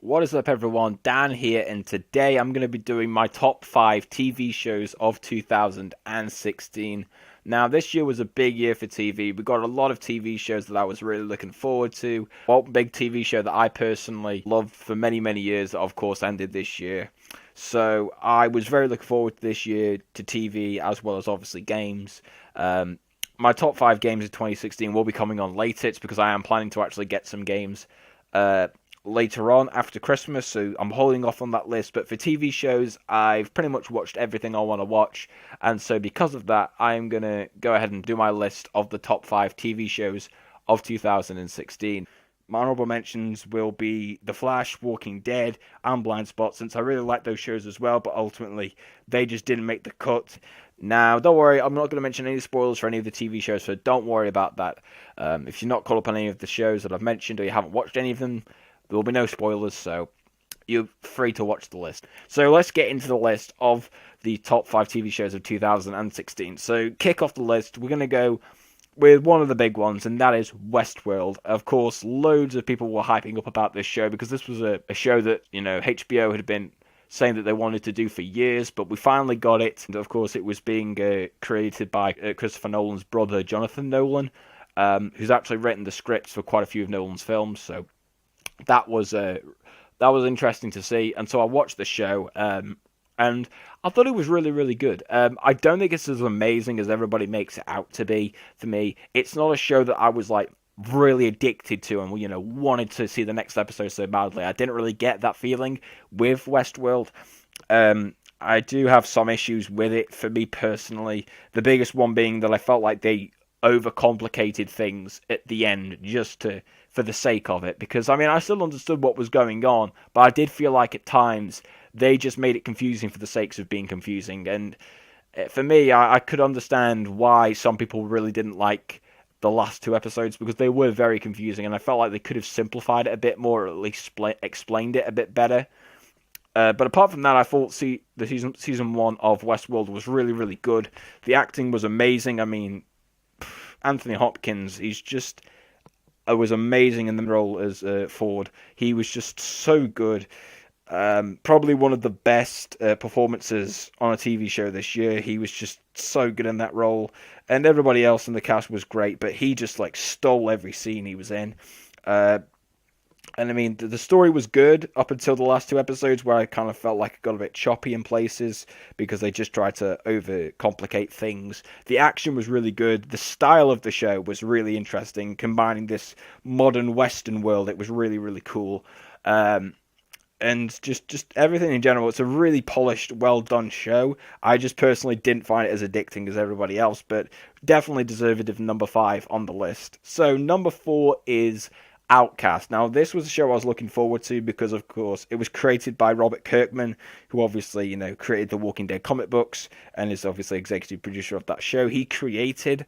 What is up, everyone? Dan here, and today I'm going to be doing my top 5 TV shows of 2016. Now, this year was a big year for TV. We got a lot of TV shows that I was really looking forward to. One big TV show that I personally loved for many, many years that, of course, ended this year. So, I was very looking forward to this year to TV as well as obviously games. My top 5 games of 2016 will be coming on later. It's because I am planning to actually get some games later on after Christmas, so I'm holding off on that list. But for TV shows, I've pretty much watched everything I want to watch, and so because of that, I'm going to go ahead and do my list of the top 5 TV shows of 2016. My honorable mentions will be The Flash, Walking Dead, and Blind Spot, since I really like those shows as well, but ultimately they just didn't make the cut. Now, don't worry, I'm not going to mention any spoilers for any of the TV shows, so don't worry about that. If you're not caught up on any of the shows that I've mentioned or you haven't watched any of them, there will be no spoilers, so you're free to watch the list. So let's get into the list of the top 5 TV shows of 2016. So kick off the list, we're going to go with one of the big ones, and that is Westworld. Of course, loads of people were hyping up about this show because this was a show that, HBO had been saying that they wanted to do for years, but we finally got it. And of course, it was being created by Christopher Nolan's brother, Jonathan Nolan, who's actually written the scripts for quite a few of Nolan's films, so that was interesting to see, and so I watched the show, and I thought it was really, really good. I don't think it's as amazing as everybody makes it out to be. For me, it's not a show that I was like really addicted to and wanted to see the next episode so badly. I didn't really get that feeling with Westworld. I do have some issues with it for me personally. The biggest one being that I felt like they overcomplicated things at the end for the sake of it, because I still understood what was going on, but I did feel like at times they just made it confusing for the sakes of being confusing. And for me, I could understand why some people really didn't like the last 2 episodes, because they were very confusing, and I felt like they could have simplified it a bit more, or at least explained it a bit better. But apart from that, I thought the season 1 of Westworld was really, really good. The acting was amazing. Anthony Hopkins, was amazing in the role as Ford. He was just so good. Probably one of the best performances on a TV show this year. He was just so good in that role, and everybody else in the cast was great, but he just stole every scene he was in. And the story was good up until the last 2 episodes, where I kind of felt like it got a bit choppy in places because they just tried to overcomplicate things. The action was really good. The style of the show was really interesting, combining this modern Western world. It was really, really cool. And just everything in general. It's a really polished, well done show. I just personally didn't find it as addicting as everybody else, but definitely deserved of number 5 on the list. So number 4 is Outcast. Now, this was a show I was looking forward to because, of course, it was created by Robert Kirkman, who obviously, created the Walking Dead comic books and is obviously executive producer of that show. He created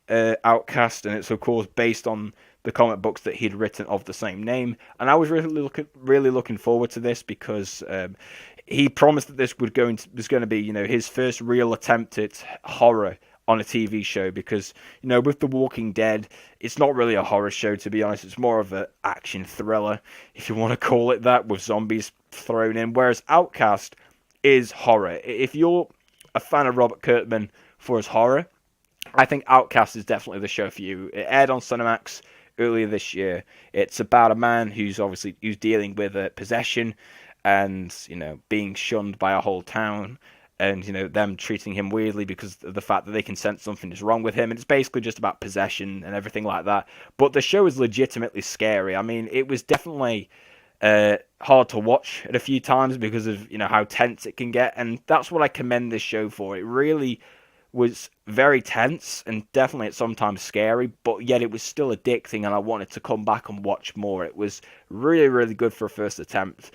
Outcast, and it's, of course, based on the comic books that he'd written of the same name. And I was really looking forward to this because he promised that this was going to be, his first real attempt at horror on a TV show, because with The Walking Dead, it's not really a horror show, to be honest. It's more of an action thriller, if you want to call it that, with zombies thrown in, whereas Outcast is horror. If you're a fan of Robert Kirkman for his horror, I think Outcast is definitely the show for you. It aired on Cinemax earlier this year. It's about a man who's dealing with a possession and being shunned by a whole town, and them treating him weirdly because of the fact that they can sense something is wrong with him. And it's basically just about possession and everything like that. But the show is legitimately scary. It was definitely hard to watch at a few times because of how tense it can get, and that's what I commend this show for. It really was very tense and definitely at sometimes scary, but yet it was still addicting, and I wanted to come back and watch more. It was really, really good for a first attempt.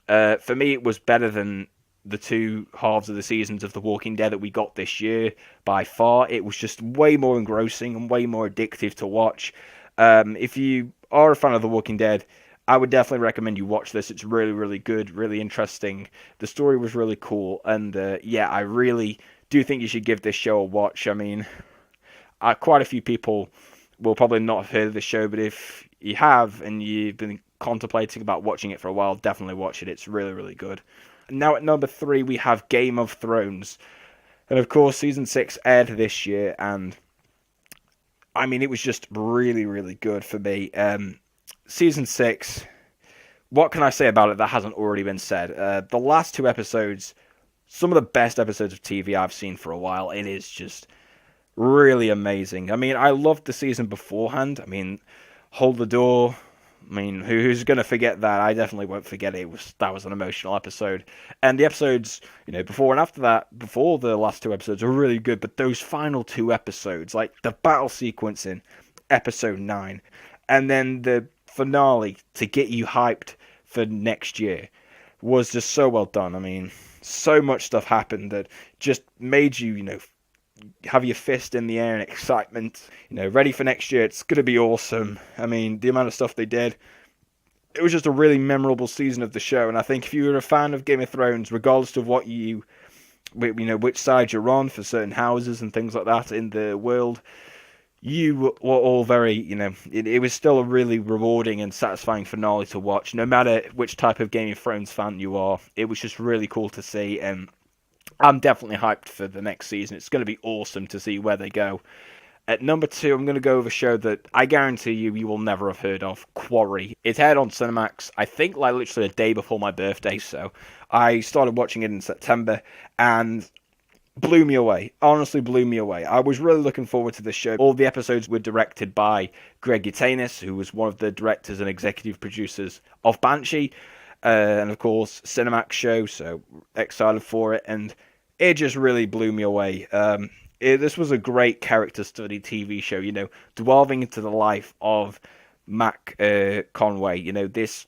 For me, it was better than the 2 halves of the seasons of The Walking Dead that we got this year by far. It was just way more engrossing and way more addictive to watch. If you are a fan of The Walking Dead, I would definitely recommend you watch this. It's really, really good, really interesting. The story was really cool, and I really do think you should give this show a watch. Quite a few people will probably not have heard of this show, but if you have and you've been contemplating about watching it for a while, definitely watch it. It's really, really good. Now at number 3, we have Game of Thrones. And of course, season 6 aired this year, and I mean, it was just really, really good for me. Season 6, what can I say about it that hasn't already been said? The last 2 episodes, some of the best episodes of TV I've seen for a while. It is just really amazing. I mean, I loved the season beforehand. I mean, Hold the Door. I mean, who's going to forget that? I definitely won't forget it. That was an emotional episode. And the episodes, before and after that, before the last 2 episodes, are really good. But those final 2 episodes, like the battle sequence in episode 9, and then the finale to get you hyped for next year, was just so well done. I mean, so much stuff happened that just made you, have your fist in the air in excitement, ready for next year. It's going to be awesome. I mean, the amount of stuff they did, it was just a really memorable season of the show. And I think if you were a fan of Game of Thrones, regardless of what which side you're on for certain houses and things like that in the world, you were all very, it was still a really rewarding and satisfying finale to watch. No matter which type of Game of Thrones fan you are, it was just really cool to see. And I'm definitely hyped for the next season. It's going to be awesome to see where they go. At number 2, I'm going to go with a show that I guarantee you will never have heard of, Quarry. It aired on Cinemax, I think, like literally a day before my birthday, so I started watching it in September, and blew me away. Honestly, blew me away. I was really looking forward to this show. All the episodes were directed by Greg Yaitanes, who was one of the directors and executive producers of Banshee, and of course, Cinemax show, so excited for it, and it just really blew me away. This was a great character study TV show, delving into the life of Mac Conway, this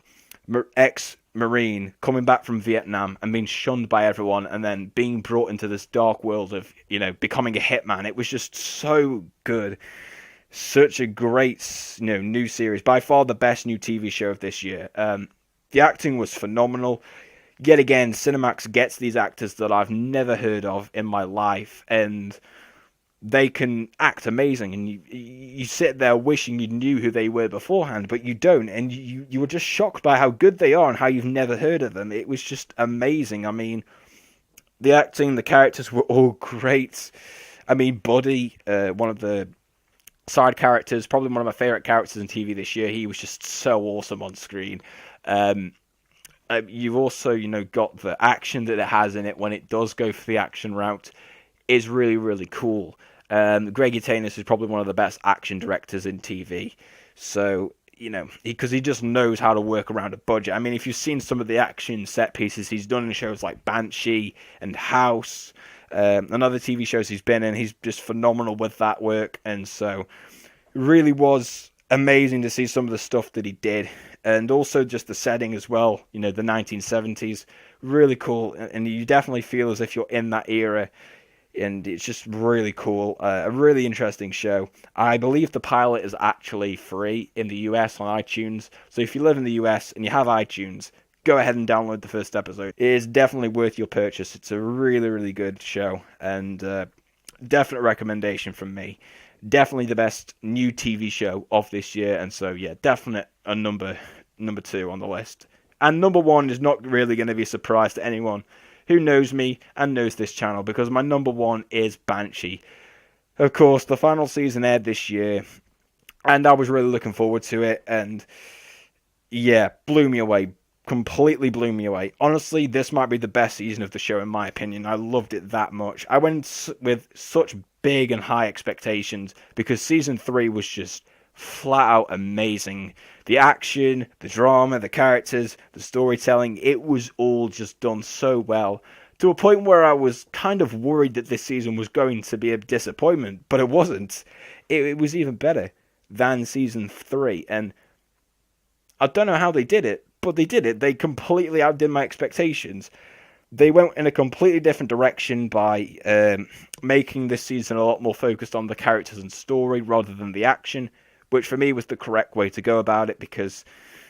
ex-Marine coming back from Vietnam and being shunned by everyone, and then being brought into this dark world of, becoming a hitman. It was just so good. Such a great, new series. By far the best new TV show of this year. The acting was phenomenal. Yet again, Cinemax gets these actors that I've never heard of in my life, and they can act amazing. And you sit there wishing you knew who they were beforehand, but you don't. And you were just shocked by how good they are and how you've never heard of them. It was just amazing. I mean, the acting, the characters were all great. I mean, Buddy, one of the side characters, probably one of my favourite characters in TV this year. He was just so awesome on screen. You've also, got the action that it has in it when it does go for the action route is really, really cool. Greg Yaitanes is probably one of the best action directors in TV. So, because he just knows how to work around a budget. I mean, if you've seen some of the action set pieces he's done in shows like Banshee and House, and other TV shows he's been in, he's just phenomenal with that work. And so, really was amazing to see some of the stuff that he did. And also just the setting as well, the 1970s, really cool. And you definitely feel as if you're in that era. And it's just really cool. A really interesting show. I believe the pilot is actually free in the US on iTunes. So if you live in the US and you have iTunes, go ahead and download the first episode. It is definitely worth your purchase. It's a really, really good show. And definite recommendation from me. Definitely the best new TV show of this year. And so, yeah, definite a number 2 on the list. And number 1 is not really going to be a surprise to anyone who knows me and knows this channel, because my number 1 is Banshee. Of course, the final season aired this year, and I was really looking forward to it, and yeah, blew me away. Completely blew me away. Honestly, this might be the best season of the show in my opinion. I loved it that much. I went with such big and high expectations because season 3 was just flat out amazing. The action, the drama, the characters, the storytelling, it was all just done so well, to a point where I was kind of worried that this season was going to be a disappointment, but it wasn't. It was even better than season 3, and I don't know how they did it, but they did it. They completely outdid my expectations. They went in a completely different direction by making this season a lot more focused on the characters and story rather than the action, which for me was the correct way to go about it, because,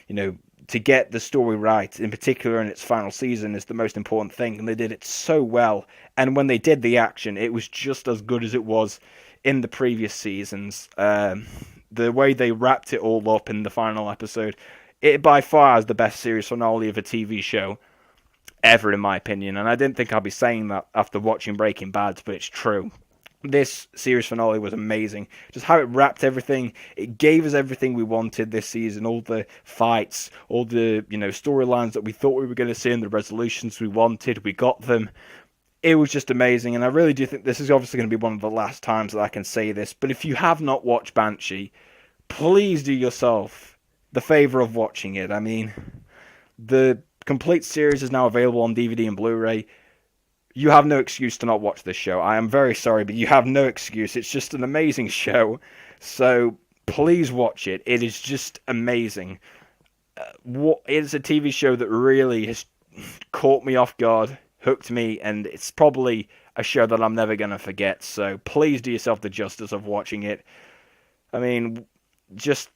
to get the story right, in particular in its final season, is the most important thing, and they did it so well. And when they did the action, it was just as good as it was in the previous seasons. The way they wrapped it all up in the final episode, It by far is the best series finale of a TV show ever, in my opinion. And I didn't think I'd be saying that after watching Breaking Bad, but it's true. This series finale was amazing. Just how it wrapped everything. It gave us everything we wanted this season. All the fights, all the storylines that we thought we were going to see, and the resolutions we wanted. We got them. It was just amazing, and I really do think this is obviously going to be one of the last times that I can say this. But if you have not watched Banshee, please do yourself the favor of watching it. I mean, the complete series is now available on DVD and Blu-ray. You have no excuse to not watch this show. I am very sorry, but you have no excuse. It's just an amazing show. So please watch it. It is just amazing. It's a TV show that really has caught me off guard, hooked me, and it's probably a show that I'm never going to forget. So please do yourself the justice of watching it. I mean, just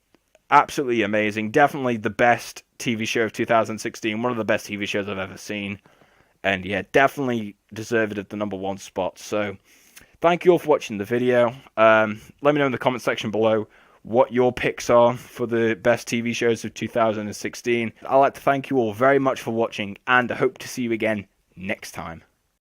absolutely amazing. Definitely the best TV show of 2016. One of the best TV shows I've ever seen. And yeah, definitely deserved it the #1 spot. So thank you all for watching the video. Let me know in the comment section below what your picks are for the best TV shows of 2016. I'd like to thank you all very much for watching, and I hope to see you again next time.